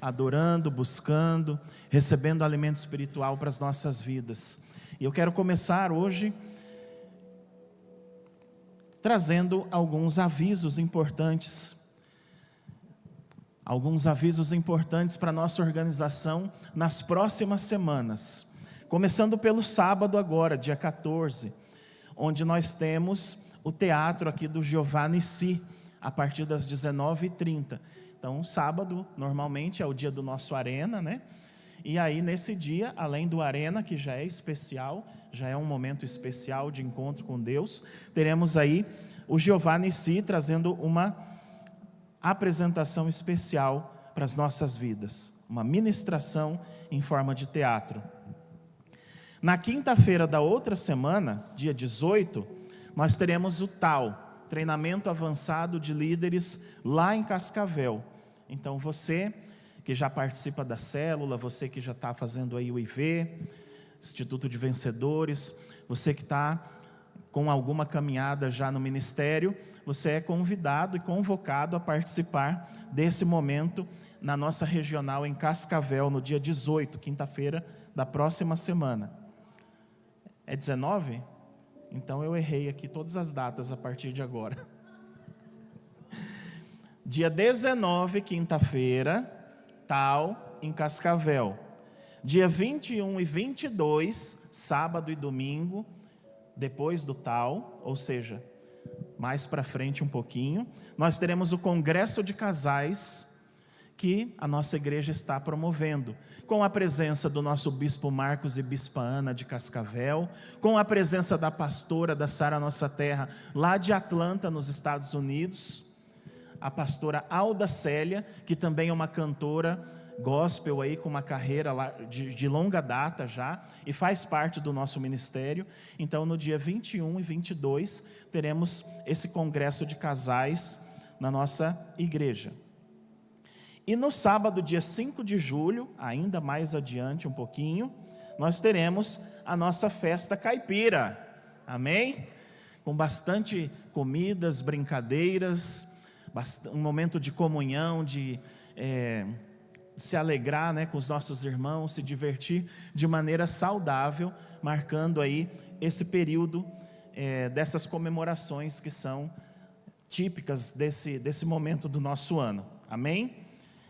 adorando, buscando, recebendo alimento espiritual para as nossas vidas. E eu quero começar hoje trazendo alguns avisos importantes. Alguns avisos importantes para a nossa organização nas próximas semanas. Começando pelo sábado agora, dia 14, onde nós temos o teatro aqui do Giovanni Si, a partir das 19h30. Então, sábado, normalmente, é o dia do nosso Arena, né? E aí, nesse dia, além do Arena, que já é especial, já é um momento especial de encontro com Deus, teremos aí o Giovanni Si trazendo uma apresentação especial para as nossas vidas, uma ministração em forma de teatro. Na quinta-feira da outra semana, dia 18, nós teremos o TAL, Treinamento Avançado de Líderes, lá em Cascavel. Então você que já participa da célula, você que já está fazendo aí o IV, Instituto de Vencedores, você que está com alguma caminhada já no ministério, você é convidado e convocado a participar desse momento na nossa regional em Cascavel, no dia 18, quinta-feira da próxima semana. É 19? Então eu errei aqui todas as datas a partir de agora. Dia 19, quinta-feira, TAL em Cascavel. Dia 21 e 22, sábado e domingo, depois do TAL, ou seja, mais para frente um pouquinho, nós teremos o Congresso de Casais, que a nossa igreja está promovendo, com a presença do nosso Bispo Marcos e Bispa Ana de Cascavel, com a presença da pastora da Sara Nossa Terra, lá de Atlanta, nos Estados Unidos, a pastora Alda Célia, que também é uma cantora gospel aí, com uma carreira lá de longa data já, e faz parte do nosso ministério. Então, no dia 21 e 22, teremos esse congresso de casais na nossa igreja. E no sábado, dia 5 de julho, ainda mais adiante um pouquinho, nós teremos a nossa festa caipira, amém? Com bastante comidas, brincadeiras, um momento de comunhão, de se alegrar, né, com os nossos irmãos, se divertir de maneira saudável, marcando aí esse período dessas comemorações que são típicas desse momento do nosso ano, amém?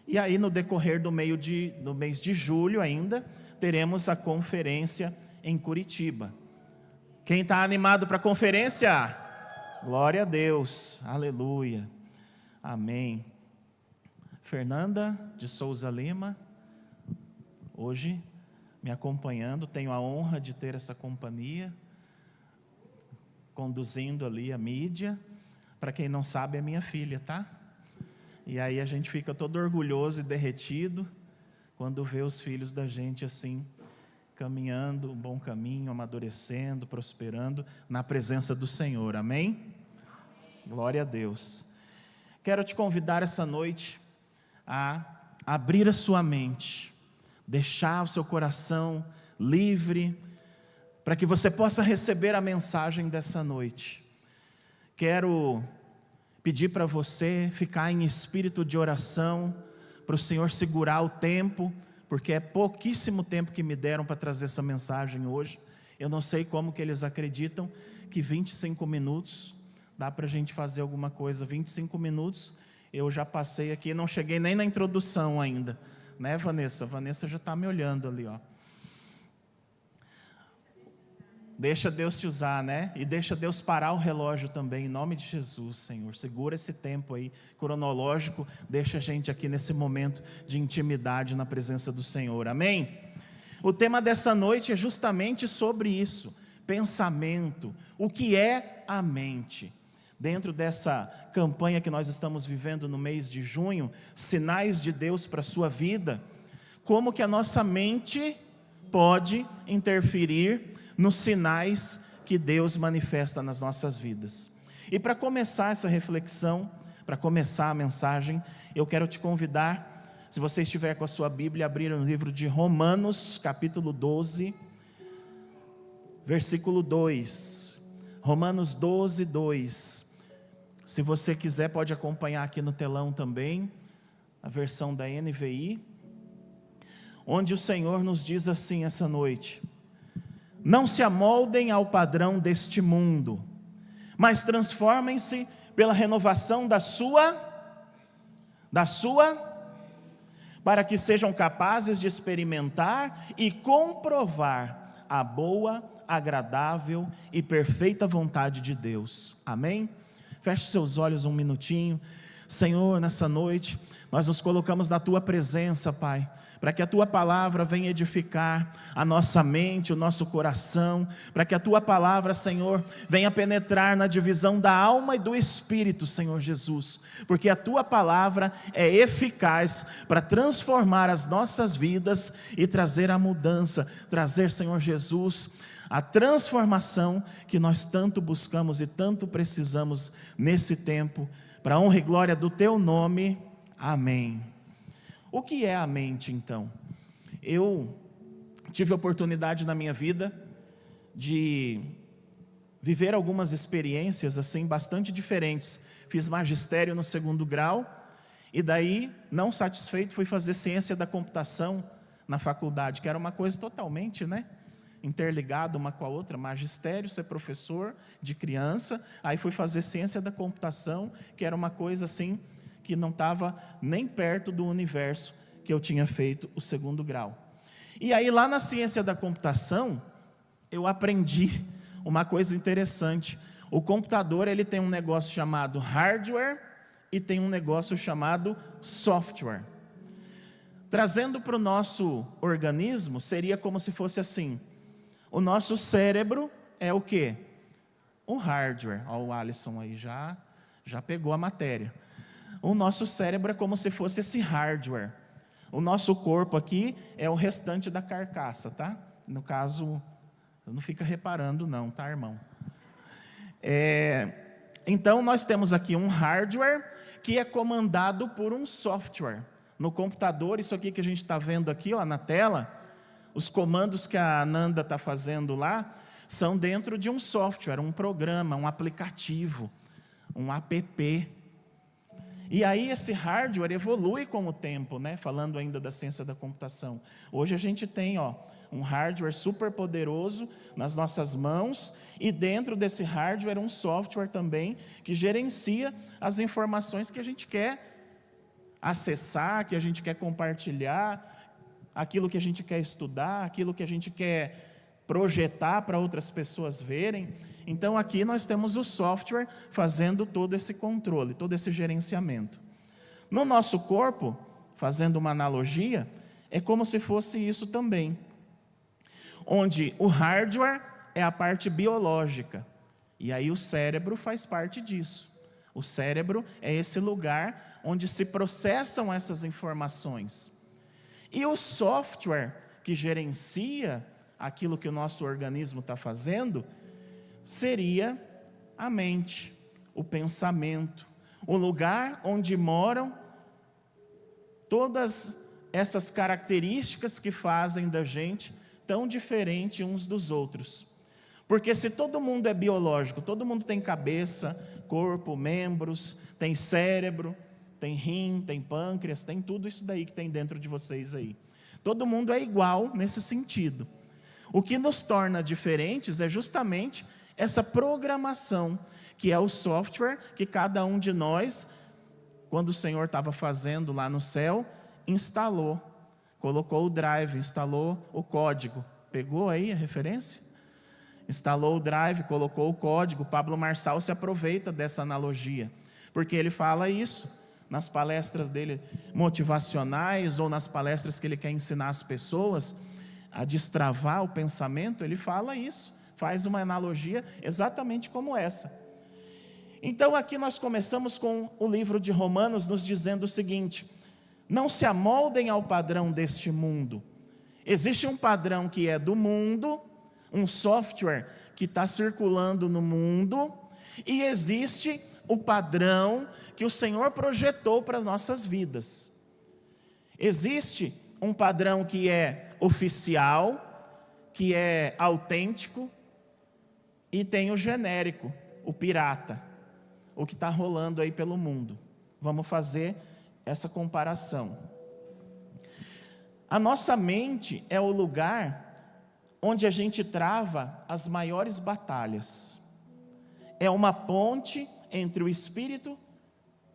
E aí no decorrer do mês de julho ainda, teremos a conferência em Curitiba. Quem está animado para a conferência? Glória a Deus, aleluia, amém. Fernanda de Souza Lima, hoje me acompanhando, tenho a honra de ter essa companhia, conduzindo ali a mídia. Para quem não sabe, é minha filha, tá? E aí a gente fica todo orgulhoso e derretido quando vê os filhos da gente assim, caminhando um bom caminho, amadurecendo, prosperando na presença do Senhor, amém? Glória a Deus. Quero te convidar essa noite a abrir a sua mente, deixar o seu coração livre, para que você possa receber a mensagem dessa noite. Quero pedir para você ficar em espírito de oração, para o Senhor segurar o tempo, porque é pouquíssimo tempo que me deram para trazer essa mensagem hoje. Eu não sei como que eles acreditam que 25 minutos dá para a gente fazer alguma coisa. 25 minutos eu já passei aqui, não cheguei nem na introdução ainda, né, Vanessa? A Vanessa já está me olhando ali, ó. Deixa Deus te usar, né? E deixa Deus parar o relógio também, em nome de Jesus, Senhor. Segura esse tempo aí, cronológico, deixa a gente aqui nesse momento de intimidade na presença do Senhor, amém? O tema dessa noite é justamente sobre isso, pensamento, o que é a mente. Dentro dessa campanha que nós estamos vivendo no mês de junho, sinais de Deus para a sua vida, como que a nossa mente pode interferir nos sinais que Deus manifesta nas nossas vidas. E para começar essa reflexão, para começar a mensagem, eu quero te convidar, se você estiver com a sua Bíblia, abrir o livro de Romanos, capítulo 12, versículo 2. Romanos 12, 2. Se você quiser, pode acompanhar aqui no telão também, a versão da NVI. onde o Senhor nos diz assim essa noite: não se amoldem ao padrão deste mundo, mas transformem-se pela renovação da sua, para que sejam capazes de experimentar e comprovar a boa, agradável e perfeita vontade de Deus. Amém? Feche seus olhos um minutinho. Senhor, nessa noite, nós nos colocamos na Tua presença, Pai, para que a Tua palavra venha edificar a nossa mente, o nosso coração, para que a Tua palavra, Senhor, venha penetrar na divisão da alma e do espírito, Senhor Jesus, porque a Tua palavra é eficaz para transformar as nossas vidas e trazer a mudança, trazer, Senhor Jesus, a transformação que nós tanto buscamos e tanto precisamos nesse tempo, para a honra e glória do Teu nome. Amém. O que é a mente, então? Eu tive a oportunidade na minha vida de viver algumas experiências assim bastante diferentes. Fiz magistério no 2º grau e daí, não satisfeito, fui fazer ciência da computação na faculdade, que era uma coisa totalmente, interligada uma com a outra. Magistério, ser professor de criança, aí fui fazer ciência da computação, que era uma coisa assim que não estava nem perto do universo que eu tinha feito o 2º grau. E aí lá na ciência da computação, eu aprendi uma coisa interessante. O computador, ele tem um negócio chamado hardware e tem um negócio chamado software. Trazendo para o nosso organismo, seria como se fosse assim: o nosso cérebro é o quê? O hardware. Ó, o Alisson aí já pegou a matéria. O nosso cérebro é como se fosse esse hardware. O nosso corpo aqui é o restante da carcaça, tá? No caso, não fica reparando não, tá, irmão? Então, nós temos aqui um hardware que é comandado por um software. No computador, isso aqui que a gente está vendo aqui, ó, na tela, os comandos que a Ananda está fazendo lá, são dentro de um software, um programa, um aplicativo, um app. E aí esse hardware evolui com o tempo, falando ainda da ciência da computação. Hoje a gente tem um hardware super poderoso nas nossas mãos, e dentro desse hardware um software também, que gerencia as informações que a gente quer acessar, que a gente quer compartilhar, aquilo que a gente quer estudar, aquilo que a gente quer projetar para outras pessoas verem. Então aqui nós temos o software fazendo todo esse controle, todo esse gerenciamento. No nosso corpo, fazendo uma analogia, é como se fosse isso também, onde o hardware é a parte biológica, e aí o cérebro faz parte disso. O cérebro é esse lugar onde se processam essas informações. E o software que gerencia aquilo que o nosso organismo está fazendo seria a mente, o pensamento, o lugar onde moram todas essas características que fazem da gente tão diferente uns dos outros. Porque se todo mundo é biológico, todo mundo tem cabeça, corpo, membros, tem cérebro, tem rim, tem pâncreas, tem tudo isso daí que tem dentro de vocês aí. Todo mundo é igual nesse sentido. O que nos torna diferentes é justamente essa programação, que é o software que cada um de nós, quando o Senhor estava fazendo lá no céu, instalou, colocou o drive, instalou o código. Pegou aí a referência? Instalou o drive, colocou o código. Pablo Marçal se aproveita dessa analogia, porque ele fala isso nas palestras dele motivacionais, ou nas palestras que ele quer ensinar as pessoas a destravar o pensamento. Ele fala isso, faz uma analogia exatamente como essa. Então aqui nós começamos com o livro de Romanos nos dizendo o seguinte: não se amoldem ao padrão deste mundo. Existe um padrão que é do mundo, um software que está circulando no mundo, e existe o padrão que o Senhor projetou para as nossas vidas. Existe um padrão que é oficial, que é autêntico, e tem o genérico, o pirata, o que está rolando aí pelo mundo. Vamos fazer essa comparação. A nossa mente é o lugar onde a gente trava as maiores batalhas. É uma ponte entre o espírito,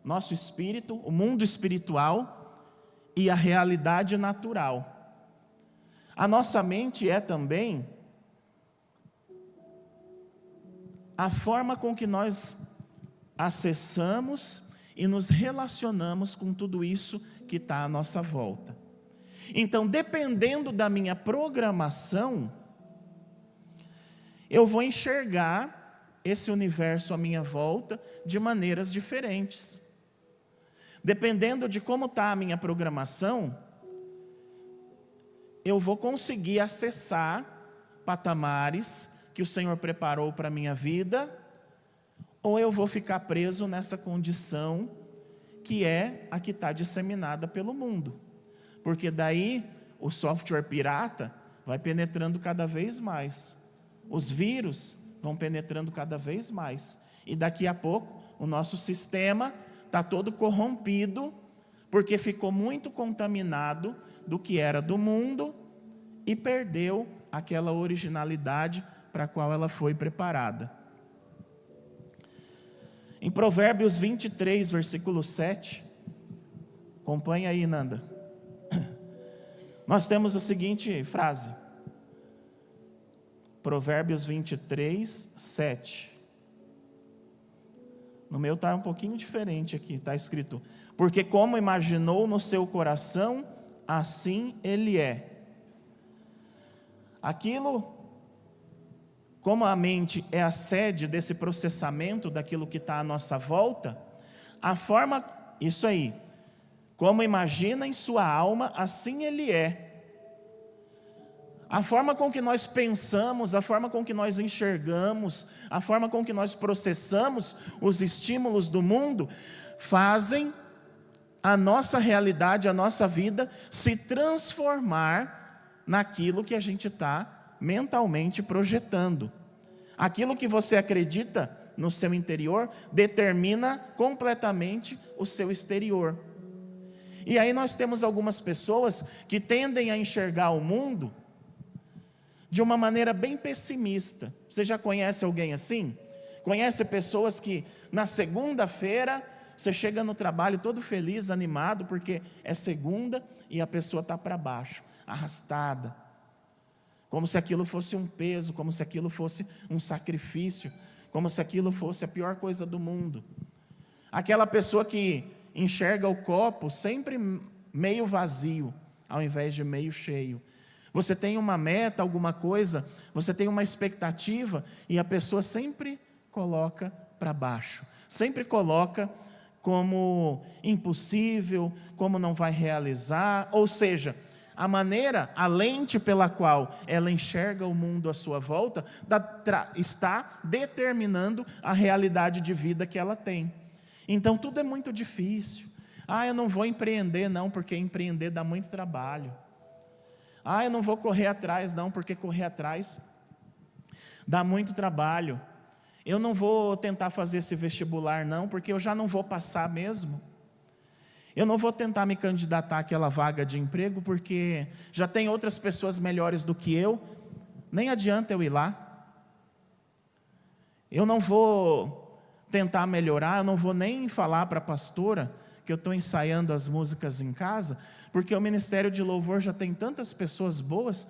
nosso espírito, o mundo espiritual e a realidade natural. A nossa mente é também a forma com que nós acessamos e nos relacionamos com tudo isso que está à nossa volta. Então, dependendo da minha programação, eu vou enxergar esse universo à minha volta de maneiras diferentes. Dependendo de como está a minha programação, eu vou conseguir acessar patamares que o Senhor preparou para a minha vida, ou eu vou ficar preso nessa condição que é a que está disseminada pelo mundo. Porque daí o software pirata vai penetrando cada vez mais. Os vírus vão penetrando cada vez mais. E daqui a pouco o nosso sistema está todo corrompido, porque ficou muito contaminado do que era do mundo e perdeu aquela originalidade para a qual ela foi preparada. Em Provérbios 23, versículo 7, acompanha aí, Nanda. Nós temos a seguinte frase, Provérbios 23, 7. No meu está um pouquinho diferente aqui, está escrito: porque como imaginou no seu coração, assim ele é. Aquilo, como a mente é a sede desse processamento daquilo que está à nossa volta, a forma, isso aí, como imagina em sua alma, assim ele é. A forma com que nós pensamos, a forma com que nós enxergamos, a forma com que nós processamos os estímulos do mundo, fazem a nossa realidade, a nossa vida se transformar naquilo que a gente está mentalmente projetando. Aquilo que você acredita no seu interior determina completamente o seu exterior. E aí nós temos algumas pessoas que tendem a enxergar o mundo de uma maneira bem pessimista. Você já conhece alguém assim? Conhece pessoas que na segunda-feira você chega no trabalho todo feliz, animado, porque é segunda e a pessoa está para baixo, arrastada. Como se aquilo fosse um peso, como se aquilo fosse um sacrifício, como se aquilo fosse a pior coisa do mundo. Aquela pessoa que enxerga o copo sempre meio vazio, ao invés de meio cheio. Você tem uma meta, alguma coisa, você tem uma expectativa, e a pessoa sempre coloca para baixo, sempre coloca como impossível, como não vai realizar, ou seja, a maneira, a lente pela qual ela enxerga o mundo à sua volta, está determinando a realidade de vida que ela tem. Então tudo é muito difícil. Eu não vou empreender não, porque empreender dá muito trabalho. Eu não vou correr atrás não, porque correr atrás dá muito trabalho. Eu não vou tentar fazer esse vestibular não, porque eu já não vou passar mesmo. Eu não vou tentar me candidatar àquela vaga de emprego, porque já tem outras pessoas melhores do que eu, nem adianta eu ir lá. Eu não vou tentar melhorar, eu não vou nem falar para a pastora que eu estou ensaiando as músicas em casa, porque o Ministério de Louvor já tem tantas pessoas boas,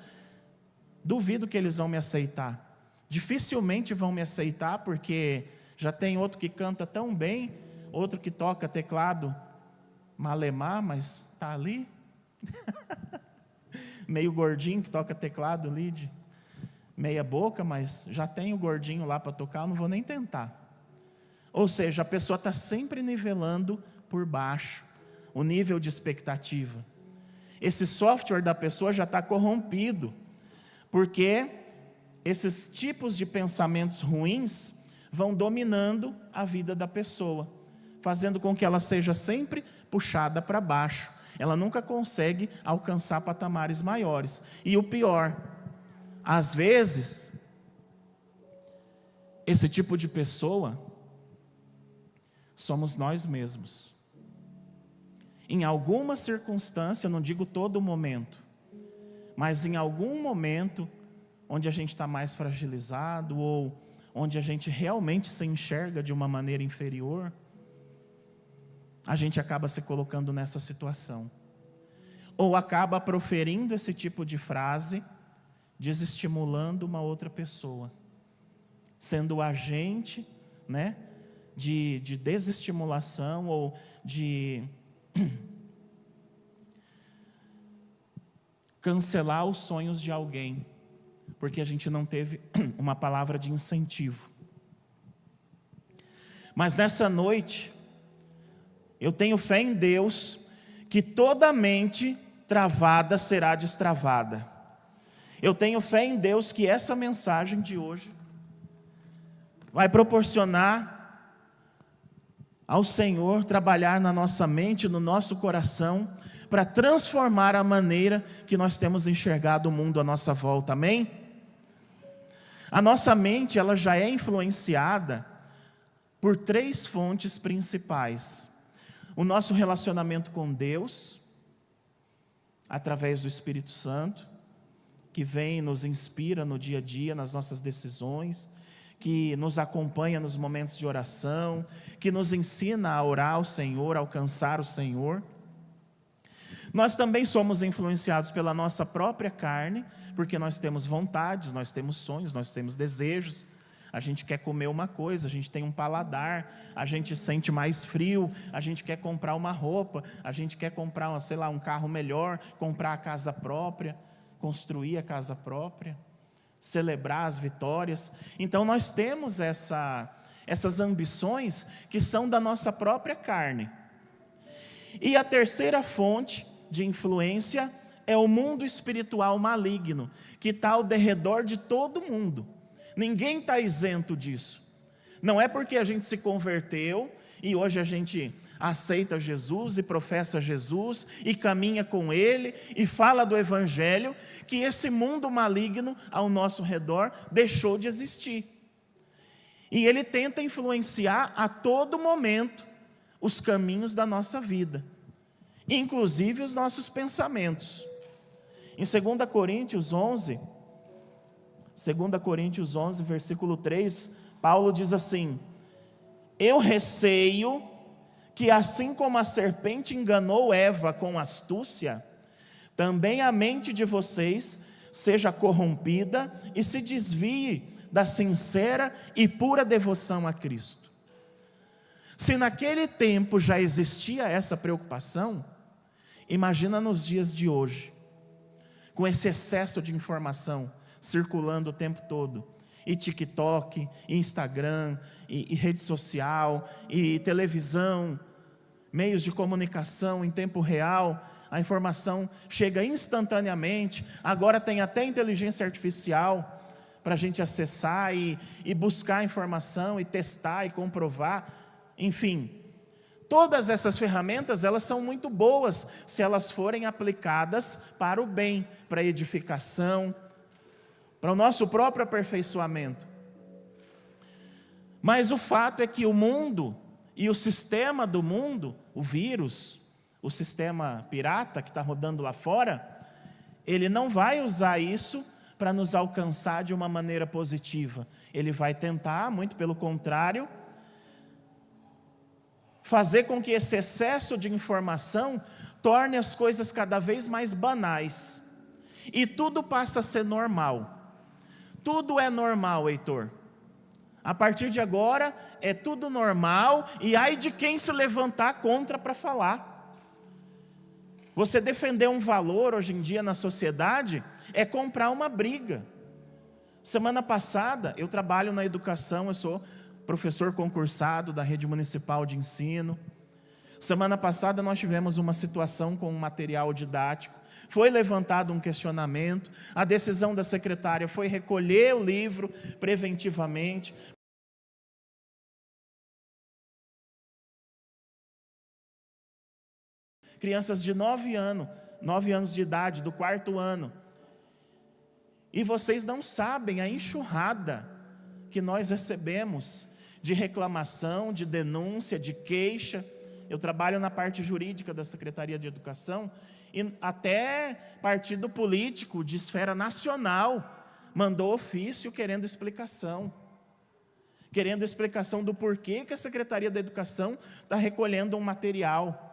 duvido que eles vão me aceitar. Dificilmente vão me aceitar, porque já tem outro que canta tão bem, outro que toca teclado malemar, mas está ali, meio gordinho que toca teclado ali, de meia boca, mas já tem o gordinho lá para tocar, eu não vou nem tentar. Ou seja, a pessoa está sempre nivelando por baixo o nível de expectativa. Esse software da pessoa já está corrompido, porque esses tipos de pensamentos ruins vão dominando a vida da pessoa, fazendo com que ela seja sempre puxada para baixo. Ela nunca consegue alcançar patamares maiores. E o pior, às vezes, esse tipo de pessoa somos nós mesmos. Em alguma circunstância, eu não digo todo momento, mas em algum momento, onde a gente está mais fragilizado, ou onde a gente realmente se enxerga de uma maneira inferior, a gente acaba se colocando nessa situação. Ou acaba proferindo esse tipo de frase, desestimulando uma outra pessoa, sendo o agente, né, de desestimulação ou de cancelar os sonhos de alguém, porque a gente não teve uma palavra de incentivo. Mas nessa noite, eu tenho fé em Deus, que toda mente travada será destravada. Eu tenho fé em Deus que essa mensagem de hoje vai proporcionar ao Senhor trabalhar na nossa mente, no nosso coração, para transformar a maneira que nós temos enxergado o mundo à nossa volta, amém? A nossa mente, ela já é influenciada por 3 fontes principais: o nosso relacionamento com Deus, através do Espírito Santo, que vem e nos inspira no dia a dia, nas nossas decisões, que nos acompanha nos momentos de oração, que nos ensina a orar ao Senhor, a alcançar o Senhor. Nós também somos influenciados pela nossa própria carne, porque nós temos vontades, nós temos sonhos, nós temos desejos. A gente quer comer uma coisa, a gente tem um paladar, a gente sente mais frio, a gente quer comprar uma roupa, a gente quer comprar, sei lá, um carro melhor, comprar a casa própria, construir a casa própria, celebrar as vitórias. Então nós temos essas ambições que são da nossa própria carne. E a terceira fonte de influência é o mundo espiritual maligno, que está ao derredor de todo mundo. Ninguém está isento disso. Não é porque a gente se converteu e hoje a gente aceita Jesus e professa Jesus e caminha com Ele e fala do Evangelho, que esse mundo maligno ao nosso redor deixou de existir. E ele tenta influenciar a todo momento os caminhos da nossa vida, inclusive os nossos pensamentos. Em 2 Coríntios 11, versículo 3, Paulo diz assim: eu receio que assim como a serpente enganou Eva com astúcia, também a mente de vocês seja corrompida e se desvie da sincera e pura devoção a Cristo. Se naquele tempo já existia essa preocupação, imagina nos dias de hoje, com esse excesso de informação circulando o tempo todo, e TikTok, e Instagram, e rede social, e televisão, meios de comunicação em tempo real, a informação chega instantaneamente, agora tem até inteligência artificial para a gente acessar e buscar informação, e testar, e comprovar, enfim. Todas essas ferramentas, elas são muito boas, se elas forem aplicadas para o bem, para a edificação, para o nosso próprio aperfeiçoamento. Mas o fato é que o mundo e o sistema do mundo, o vírus, o sistema pirata que está rodando lá fora, ele não vai usar isso para nos alcançar de uma maneira positiva. Ele vai tentar, muito pelo contrário, fazer com que esse excesso de informação torne as coisas cada vez mais banais. E tudo passa a ser normal. Tudo é normal, Heitor. A partir de agora, é tudo normal, e ai de quem se levantar contra para falar. Você defender um valor hoje em dia na sociedade é comprar uma briga. Semana passada, eu trabalho na educação, eu sou professor concursado da rede municipal de ensino. Semana passada nós tivemos uma situação com um material didático. Foi levantado um questionamento, a decisão da secretária foi recolher o livro preventivamente. Crianças de 9 anos de idade, do 4º ano. E vocês não sabem a enxurrada que nós recebemos de reclamação, de denúncia, de queixa. Eu trabalho na parte jurídica da Secretaria de Educação, E até partido político de esfera nacional mandou ofício querendo explicação do porquê que a Secretaria da Educação está recolhendo um material.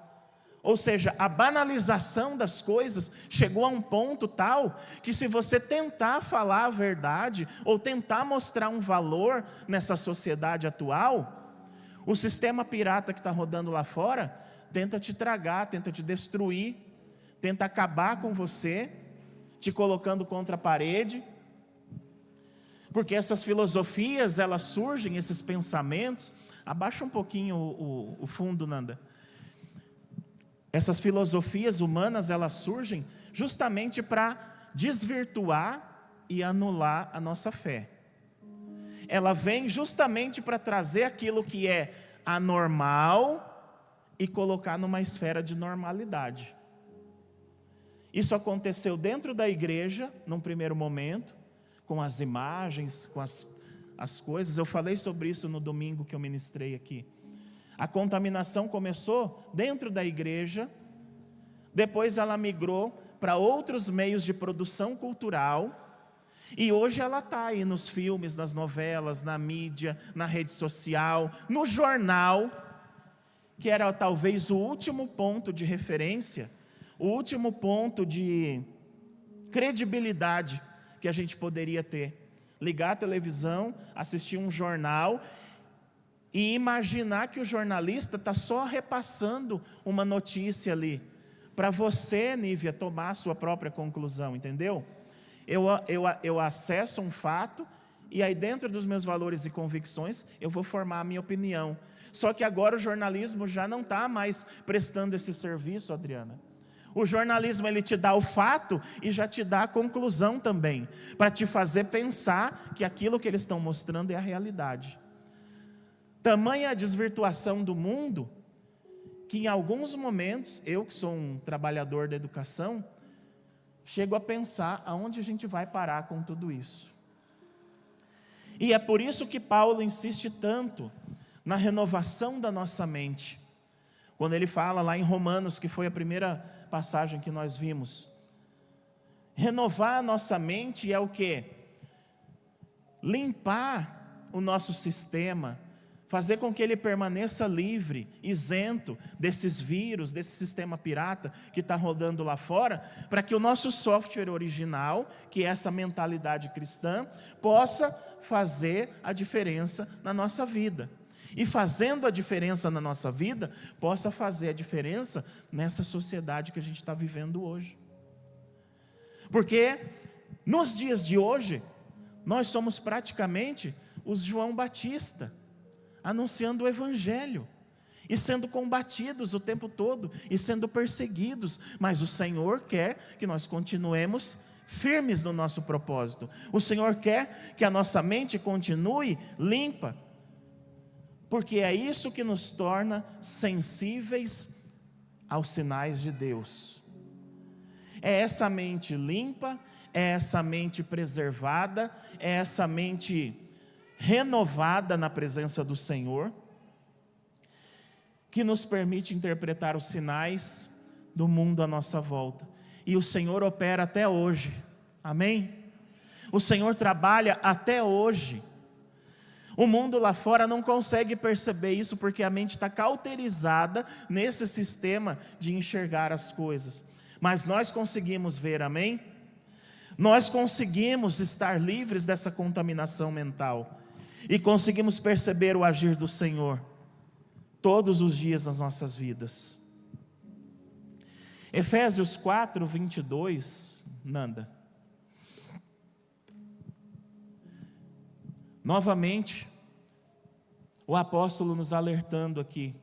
Ou seja, a banalização das coisas chegou a um ponto tal que, se você tentar falar a verdade ou tentar mostrar um valor nessa sociedade atual, o sistema pirata que está rodando lá fora tenta te tragar, tenta te destruir, tenta acabar com você, te colocando contra a parede. Porque essas filosofias, elas surgem, esses pensamentos. Abaixa um pouquinho o fundo, Nanda. Essas filosofias humanas, elas surgem justamente para desvirtuar e anular a nossa fé. Ela vem justamente para trazer aquilo que é anormal e colocar numa esfera de normalidade. Isso aconteceu dentro da igreja, num primeiro momento, com as imagens, com as coisas. Eu falei sobre isso no domingo que eu ministrei aqui. A contaminação começou dentro da igreja, depois ela migrou para outros meios de produção cultural, e hoje ela está aí nos filmes, nas novelas, na mídia, na rede social, no jornal, que era talvez o último ponto de referência, o último ponto de credibilidade que a gente poderia ter. Ligar a televisão, assistir um jornal e imaginar que o jornalista está só repassando uma notícia ali, para você, Nívia, tomar a sua própria conclusão, entendeu? Eu acesso um fato, e aí dentro dos meus valores e convicções, eu vou formar a minha opinião. Só que agora o jornalismo já não está mais prestando esse serviço, Adriana. O jornalismo, ele te dá o fato e já te dá a conclusão também, para te fazer pensar que aquilo que eles estão mostrando é a realidade. Tamanha a desvirtuação do mundo, que em alguns momentos, eu que sou um trabalhador da educação, chego a pensar aonde a gente vai parar com tudo isso. E é por isso que Paulo insiste tanto na renovação da nossa mente. Quando ele fala lá em Romanos, que foi a primeira passagem que nós vimos, renovar a nossa mente é o quê? Limpar o nosso sistema, fazer com que ele permaneça livre, isento desses vírus, desse sistema pirata que está rodando lá fora, para que o nosso software original, que é essa mentalidade cristã, possa fazer a diferença na nossa vida. E fazendo a diferença na nossa vida, possa fazer a diferença nessa sociedade que a gente está vivendo hoje. Porque nos dias de hoje, nós somos praticamente os João Batista, anunciando o Evangelho, e sendo combatidos o tempo todo, e sendo perseguidos, mas o Senhor quer que nós continuemos firmes no nosso propósito. O Senhor quer que a nossa mente continue limpa, porque é isso que nos torna sensíveis aos sinais de Deus. É essa mente limpa, é essa mente preservada, é essa mente renovada na presença do Senhor, que nos permite interpretar os sinais do mundo à nossa volta. E o Senhor opera até hoje, amém? O Senhor trabalha até hoje. O mundo lá fora não consegue perceber isso, porque a mente está cauterizada nesse sistema de enxergar as coisas. Mas nós conseguimos ver, amém? Nós conseguimos estar livres dessa contaminação mental. E conseguimos perceber o agir do Senhor todos os dias nas nossas vidas. Efésios 4, 22, Nanda. Novamente, o apóstolo nos alertando aqui.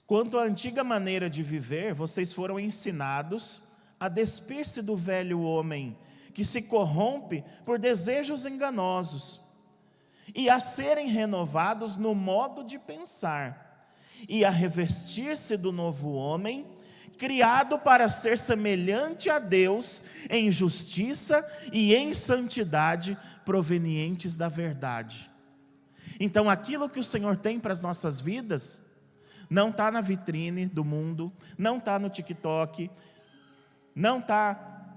Quanto à antiga maneira de viver, vocês foram ensinados a despir-se do velho homem, que se corrompe por desejos enganosos, e a serem renovados no modo de pensar, e a revestir-se do novo homem, criado para ser semelhante a Deus em justiça e em santidade provenientes da verdade. Então, aquilo que o Senhor tem para as nossas vidas não está na vitrine do mundo, não está no TikTok, não está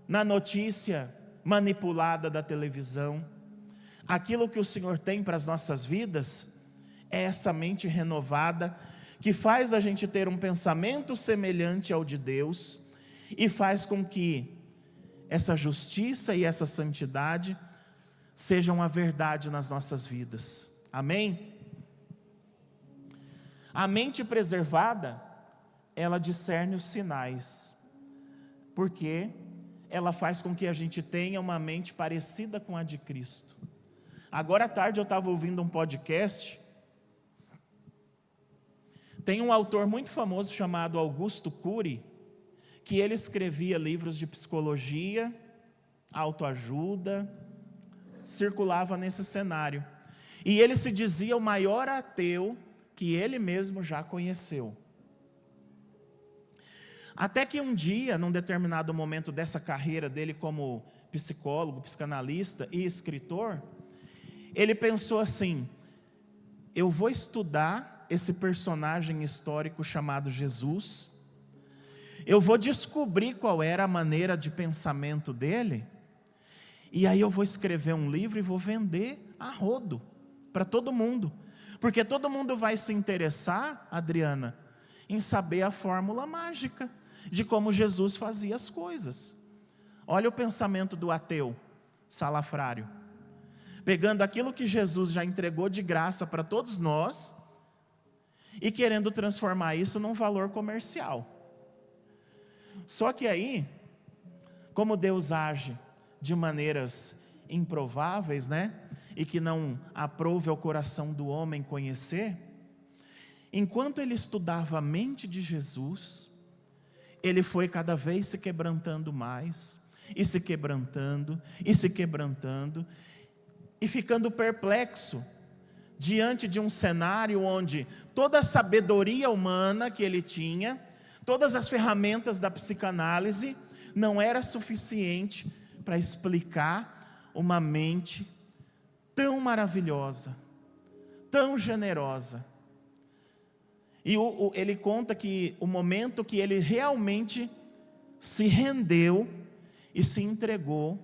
na notícia manipulada da televisão. Aquilo que o Senhor tem para as nossas vidas é essa mente renovada, que faz a gente ter um pensamento semelhante ao de Deus, e faz com que essa justiça e essa santidade sejam a verdade nas nossas vidas. Amém? A mente preservada, ela discerne os sinais, porque ela faz com que a gente tenha uma mente parecida com a de Cristo. Agora à tarde eu estava ouvindo um podcast. Tem um autor muito famoso chamado Augusto Cury, que ele escrevia livros de psicologia, autoajuda, circulava nesse cenário. E ele se dizia o maior ateu que ele mesmo já conheceu. Até que um dia, num determinado momento dessa carreira dele como psicólogo, psicanalista e escritor, ele pensou assim: eu vou estudar esse personagem histórico chamado Jesus, eu vou descobrir qual era a maneira de pensamento dele, e aí eu vou escrever um livro e vou vender a rodo para todo mundo, porque todo mundo vai se interessar, Adriana, em saber a fórmula mágica de como Jesus fazia as coisas. Olha o pensamento do ateu salafrário, pegando aquilo que Jesus já entregou de graça para todos nós e querendo transformar isso num valor comercial. Só que aí, como Deus age de maneiras improváveis, né? E que não aprove ao coração do homem conhecer, enquanto ele estudava a mente de Jesus, ele foi cada vez se quebrantando mais, e se quebrantando, e se quebrantando, e ficando perplexo, diante de um cenário onde toda a sabedoria humana que ele tinha, todas as ferramentas da psicanálise, não era suficiente para explicar uma mente tão maravilhosa, tão generosa. E ele conta que o momento que ele realmente se rendeu e se entregou,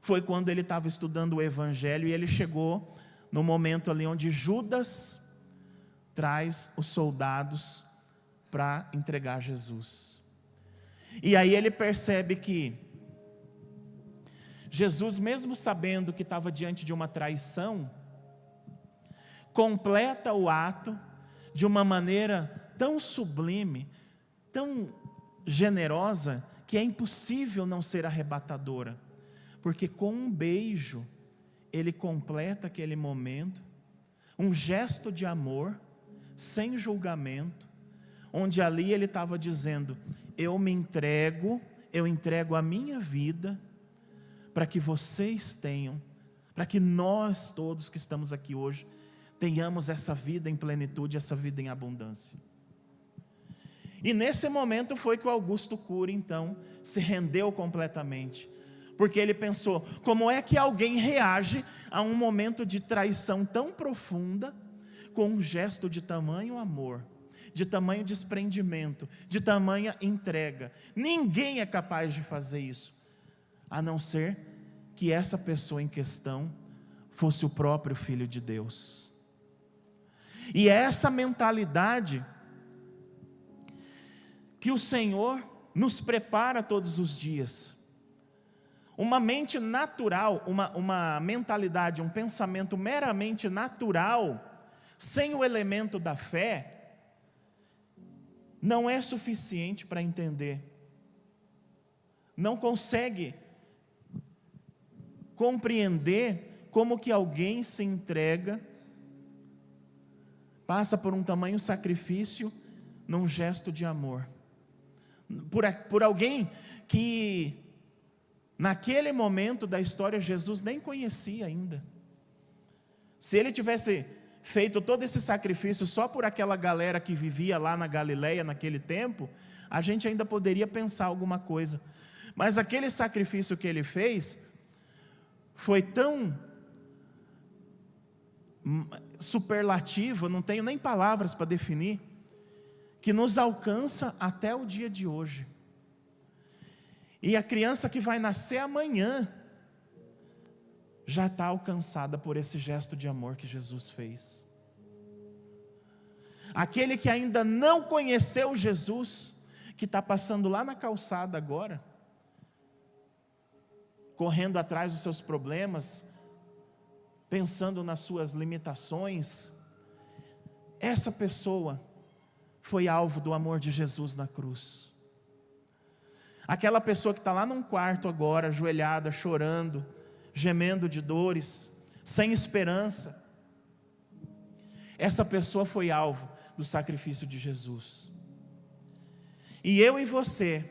foi quando ele estava estudando o Evangelho, e ele chegou no momento ali onde Judas traz os soldados para entregar Jesus. E aí ele percebe que Jesus, mesmo sabendo que estava diante de uma traição, completa o ato de uma maneira tão sublime, tão generosa, que é impossível não ser arrebatadora, porque com um beijo ele completa aquele momento, um gesto de amor, sem julgamento, onde ali ele estava dizendo: eu me entrego, eu entrego a minha vida, para que vocês tenham, para que nós todos que estamos aqui hoje, tenhamos essa vida em plenitude, essa vida em abundância. E nesse momento foi que o Augusto Cury então se rendeu completamente, porque ele pensou: como é que alguém reage a um momento de traição tão profunda, com um gesto de tamanho amor, de tamanho desprendimento, de tamanha entrega? Ninguém é capaz de fazer isso, a não ser que essa pessoa em questão fosse o próprio Filho de Deus. E é essa mentalidade que o Senhor nos prepara todos os dias. Uma mente natural, uma mentalidade, um pensamento meramente natural, sem o elemento da fé, não é suficiente para entender. Não consegue compreender como que alguém se entrega, passa por um tamanho sacrifício, num gesto de amor, por alguém que naquele momento da história Jesus nem conhecia ainda. Se ele tivesse feito todo esse sacrifício só por aquela galera que vivia lá na Galileia naquele tempo, a gente ainda poderia pensar alguma coisa, mas aquele sacrifício que ele fez foi tão superlativo, eu não tenho nem palavras para definir, que nos alcança até o dia de hoje. E a criança que vai nascer amanhã já está alcançada por esse gesto de amor que Jesus fez. Aquele que ainda não conheceu Jesus, que está passando lá na calçada agora, correndo atrás dos seus problemas, pensando nas suas limitações, essa pessoa foi alvo do amor de Jesus na cruz. Aquela pessoa que está lá num quarto agora, ajoelhada, chorando, gemendo de dores, sem esperança, essa pessoa foi alvo do sacrifício de Jesus. E eu e você,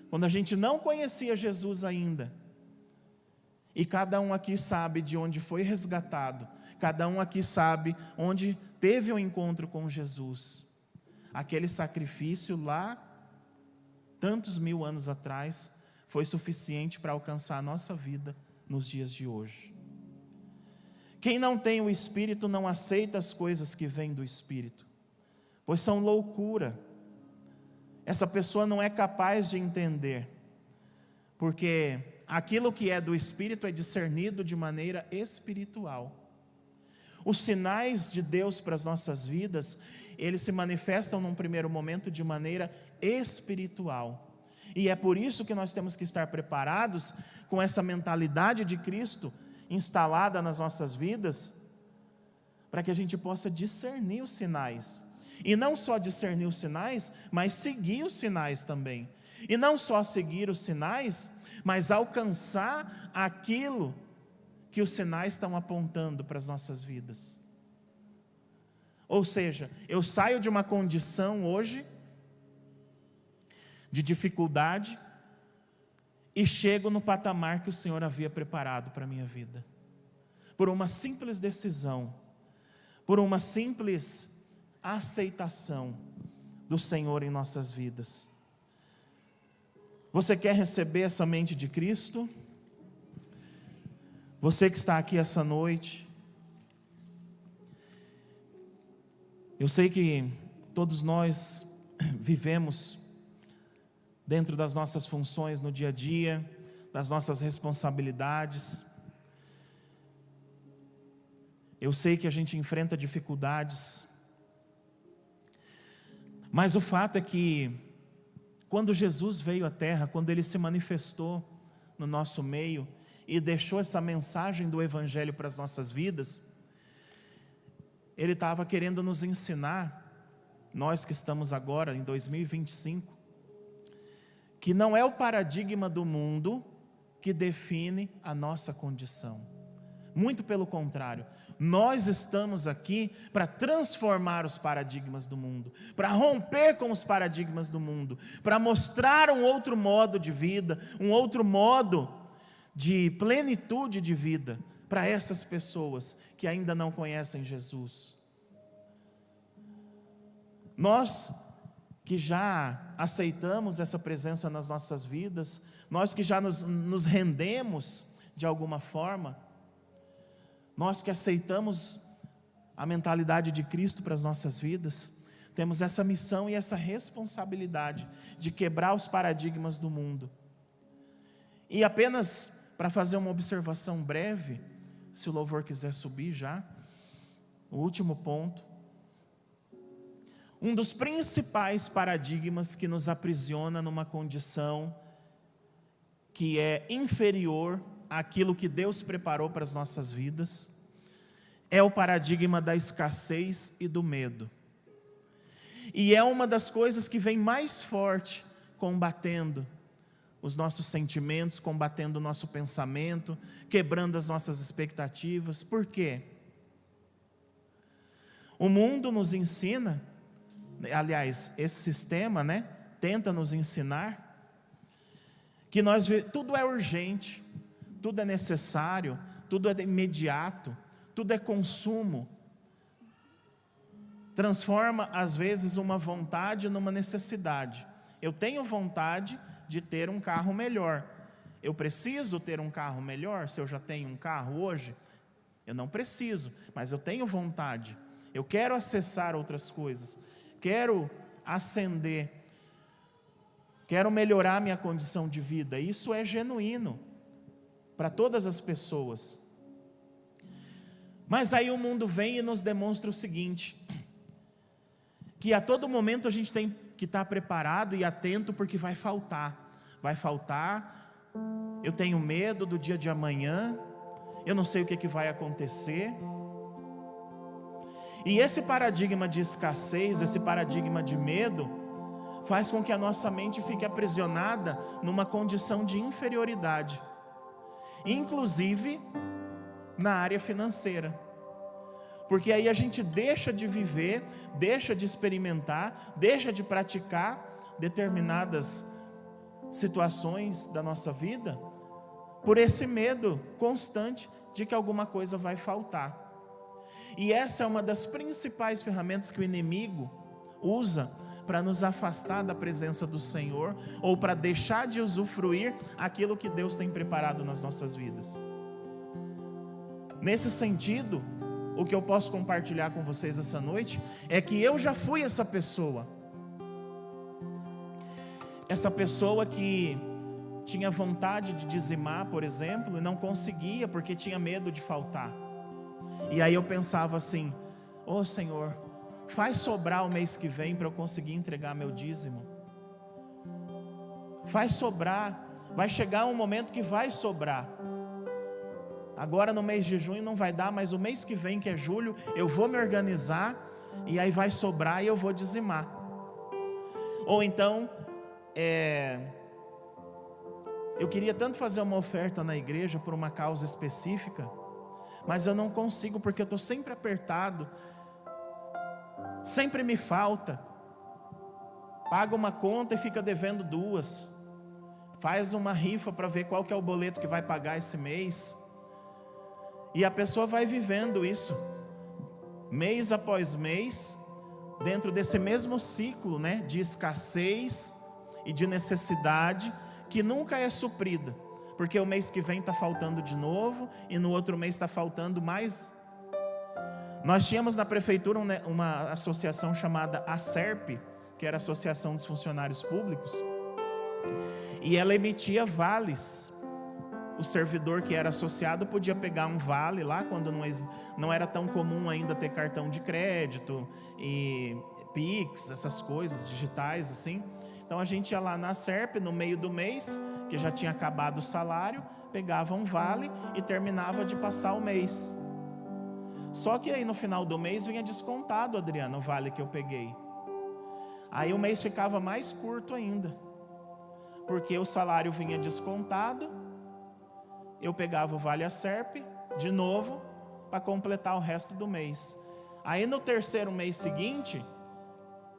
quando a gente não conhecia Jesus ainda, e cada um aqui sabe de onde foi resgatado, cada um aqui sabe onde teve um encontro com Jesus, aquele sacrifício lá, tantos mil anos atrás, foi suficiente para alcançar a nossa vida nos dias de hoje. Quem não tem o Espírito não aceita as coisas que vêm do Espírito, pois são loucura. Essa pessoa não é capaz de entender, porque aquilo que é do Espírito é discernido de maneira espiritual. Os sinais de Deus para as nossas vidas, eles se manifestam num primeiro momento de maneira espiritual. E é por isso que nós temos que estar preparados com essa mentalidade de Cristo instalada nas nossas vidas, para que a gente possa discernir os sinais. E não só discernir os sinais, mas seguir os sinais também. E não só seguir os sinais, mas alcançar aquilo que os sinais estão apontando para as nossas vidas. Ou seja, eu saio de uma condição hoje de dificuldade e chego no patamar que o Senhor havia preparado para a minha vida, por uma simples decisão, por uma simples aceitação do Senhor em nossas vidas. Você quer receber essa mente de Cristo? Você que está aqui essa noite, eu sei que todos nós vivemos dentro das nossas funções no dia a dia, das nossas responsabilidades. Eu sei que a gente enfrenta dificuldades, mas o fato é que quando Jesus veio à terra, quando Ele se manifestou no nosso meio e deixou essa mensagem do Evangelho para as nossas vidas, Ele estava querendo nos ensinar, nós que estamos agora em 2025, que não é o paradigma do mundo que define a nossa condição. Muito pelo contrário, nós estamos aqui para transformar os paradigmas do mundo, para romper com os paradigmas do mundo, para mostrar um outro modo de vida, um outro modo de plenitude de vida para essas pessoas que ainda não conhecem Jesus. Nós que já aceitamos essa presença nas nossas vidas, nós que já nos rendemos de alguma forma, nós que aceitamos a mentalidade de Cristo para as nossas vidas, temos essa missão e essa responsabilidade de quebrar os paradigmas do mundo. E apenas para fazer uma observação breve, se o louvor quiser subir já, o último ponto. Um dos principais paradigmas que nos aprisiona numa condição que é inferior àquilo que Deus preparou para as nossas vidas, é o paradigma da escassez e do medo. E é uma das coisas que vem mais forte combatendo os nossos sentimentos, combatendo o nosso pensamento, quebrando as nossas expectativas. Por quê? O mundo nos ensina, aliás, esse sistema, tenta nos ensinar que tudo é urgente, tudo é necessário, tudo é imediato, tudo é consumo. Transforma às vezes uma vontade numa necessidade. Eu tenho vontade de ter um carro melhor. Eu preciso ter um carro melhor se eu já tenho um carro hoje? Eu não preciso, mas eu tenho vontade. Eu quero acessar outras coisas. Quero ascender, quero melhorar minha condição de vida. Isso é genuíno para todas as pessoas. Mas aí o mundo vem e nos demonstra o seguinte, que a todo momento a gente tem que estar preparado e atento, porque vai faltar, eu tenho medo do dia de amanhã, eu não sei o que vai acontecer. E esse paradigma de escassez, esse paradigma de medo, faz com que a nossa mente fique aprisionada numa condição de inferioridade, inclusive na área financeira. Porque aí a gente deixa de viver, deixa de experimentar, deixa de praticar determinadas situações da nossa vida, por esse medo constante de que alguma coisa vai faltar. E essa é uma das principais ferramentas que o inimigo usa para nos afastar da presença do Senhor, ou para deixar de usufruir aquilo que Deus tem preparado nas nossas vidas. Nesse sentido, o que eu posso compartilhar com vocês essa noite é que eu já fui essa pessoa que tinha vontade de dizimar, por exemplo, e não conseguia porque tinha medo de faltar. E aí eu pensava assim: ô Senhor, faz sobrar o mês que vem para eu conseguir entregar meu dízimo. Faz sobrar, vai chegar um momento que vai sobrar. Agora no mês de junho não vai dar, mas o mês que vem, que é julho, eu vou me organizar e aí vai sobrar e eu vou dizimar. Ou então, eu queria tanto fazer uma oferta na igreja por uma causa específica, mas eu não consigo porque eu estou sempre apertado, sempre me falta, paga uma conta e fica devendo duas, faz uma rifa para ver qual que é o boleto que vai pagar esse mês, e a pessoa vai vivendo isso, mês após mês, dentro desse mesmo ciclo, né, de escassez e de necessidade, que nunca é suprida, porque o mês que vem está faltando de novo, e no outro mês está faltando mais. Nós tínhamos na prefeitura uma associação chamada ASERP, que era a Associação dos Funcionários Públicos, e ela emitia vales. O servidor que era associado podia pegar um vale lá, quando não era tão comum ainda ter cartão de crédito e Pix, essas coisas digitais assim. Então a gente ia lá na ASERP no meio do mês, que já tinha acabado o salário, pegava um vale e terminava de passar o mês. Só que aí no final do mês vinha descontado, Adriano, o vale que eu peguei. Aí o mês ficava mais curto ainda, porque o salário vinha descontado, eu pegava o vale ASERP de novo para completar o resto do mês. Aí no terceiro mês seguinte,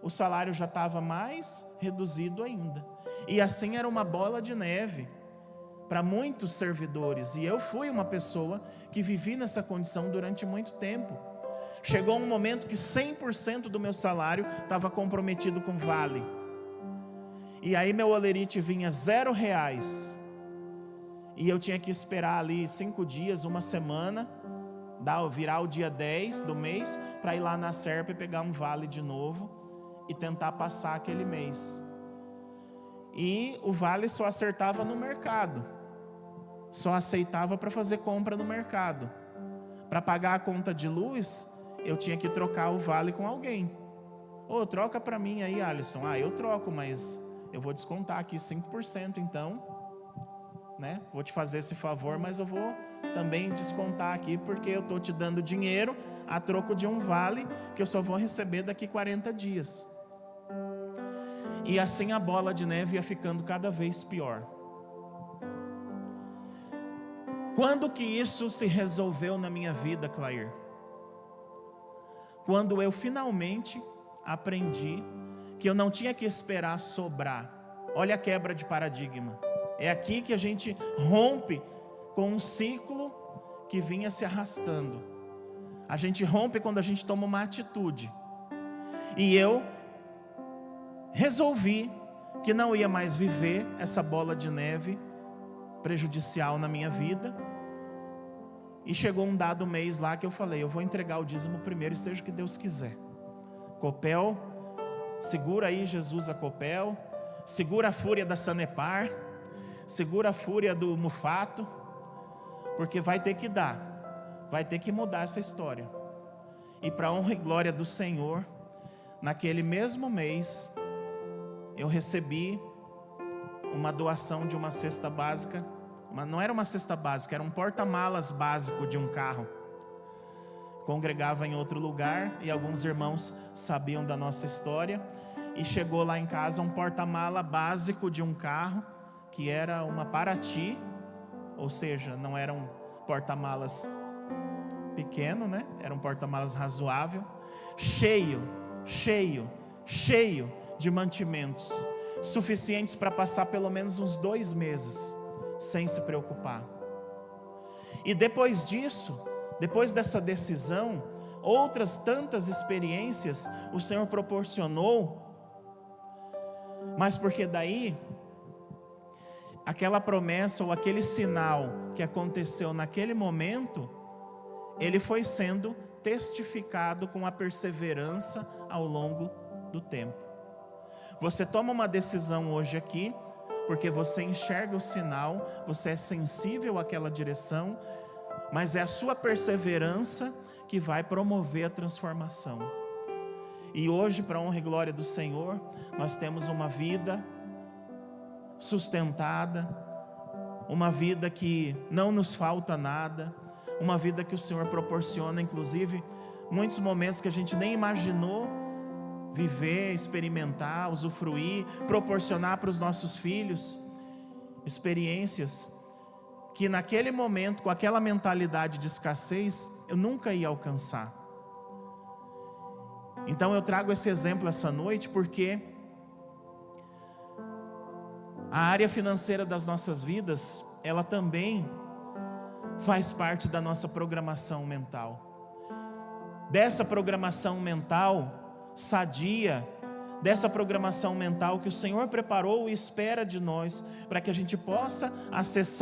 o salário já estava mais reduzido ainda. E assim era uma bola de neve para muitos servidores. E eu fui uma pessoa que vivi nessa condição durante muito tempo. Chegou um momento que 100% do meu salário estava comprometido com vale. E aí meu holerite vinha R$0. E eu tinha que esperar ali 5 dias, uma semana, virar o dia 10 do mês, para ir lá na ASERP e pegar um vale de novo e tentar passar aquele mês. E o vale só acertava no mercado, só aceitava para fazer compra no mercado. Para pagar a conta de luz, eu tinha que trocar o vale com alguém. Troca para mim aí, Alisson. Eu troco, mas eu vou descontar aqui 5% então, né? Vou te fazer esse favor, mas eu vou também descontar aqui, porque eu estou te dando dinheiro a troco de um vale que eu só vou receber daqui 40 dias. E assim a bola de neve ia ficando cada vez pior. Quando que isso se resolveu na minha vida, Clair? Quando eu finalmente aprendi que eu não tinha que esperar sobrar. Olha a quebra de paradigma. É aqui que a gente rompe com um ciclo que vinha se arrastando. A gente rompe quando a gente toma uma atitude. E eu resolvi que não ia mais viver essa bola de neve prejudicial na minha vida. E chegou um dado mês lá que eu falei: eu vou entregar o dízimo primeiro, e seja o que Deus quiser. Copel Segura aí, Jesus, a Copel, segura a fúria da Sanepar, segura a fúria do Mufato, porque vai ter que dar, vai ter que mudar essa história. E para a honra e glória do Senhor, naquele mesmo mês, eu recebi uma doação de uma cesta básica, mas não era uma cesta básica, era um porta-malas básico de um carro. Congregava em outro lugar e alguns irmãos sabiam da nossa história, e chegou lá em casa um porta-mala básico de um carro, que era uma Paraty, ou seja, não era um porta-malas pequeno, né? Era um porta-malas razoável, cheio de mantimentos, suficientes para passar pelo menos uns 2 meses, sem se preocupar. E depois disso, depois dessa decisão, outras tantas experiências o Senhor proporcionou, mas porque daí, aquela promessa ou aquele sinal que aconteceu naquele momento, ele foi sendo testificado com a perseverança ao longo do tempo. Você toma uma decisão hoje aqui, porque você enxerga o sinal, você é sensível àquela direção, mas é a sua perseverança que vai promover a transformação. E hoje, para a honra e glória do Senhor, nós temos uma vida sustentada, uma vida que não nos falta nada, uma vida que o Senhor proporciona, inclusive, muitos momentos que a gente nem imaginou viver, experimentar, usufruir, proporcionar para os nossos filhos, experiências que naquele momento, com aquela mentalidade de escassez, eu nunca ia alcançar. Então eu trago esse exemplo essa noite, porque a área financeira das nossas vidas, ela também faz parte da nossa programação mental. Dessa programação mental sadia, dessa programação mental que o Senhor preparou e espera de nós, para que a gente possa acessar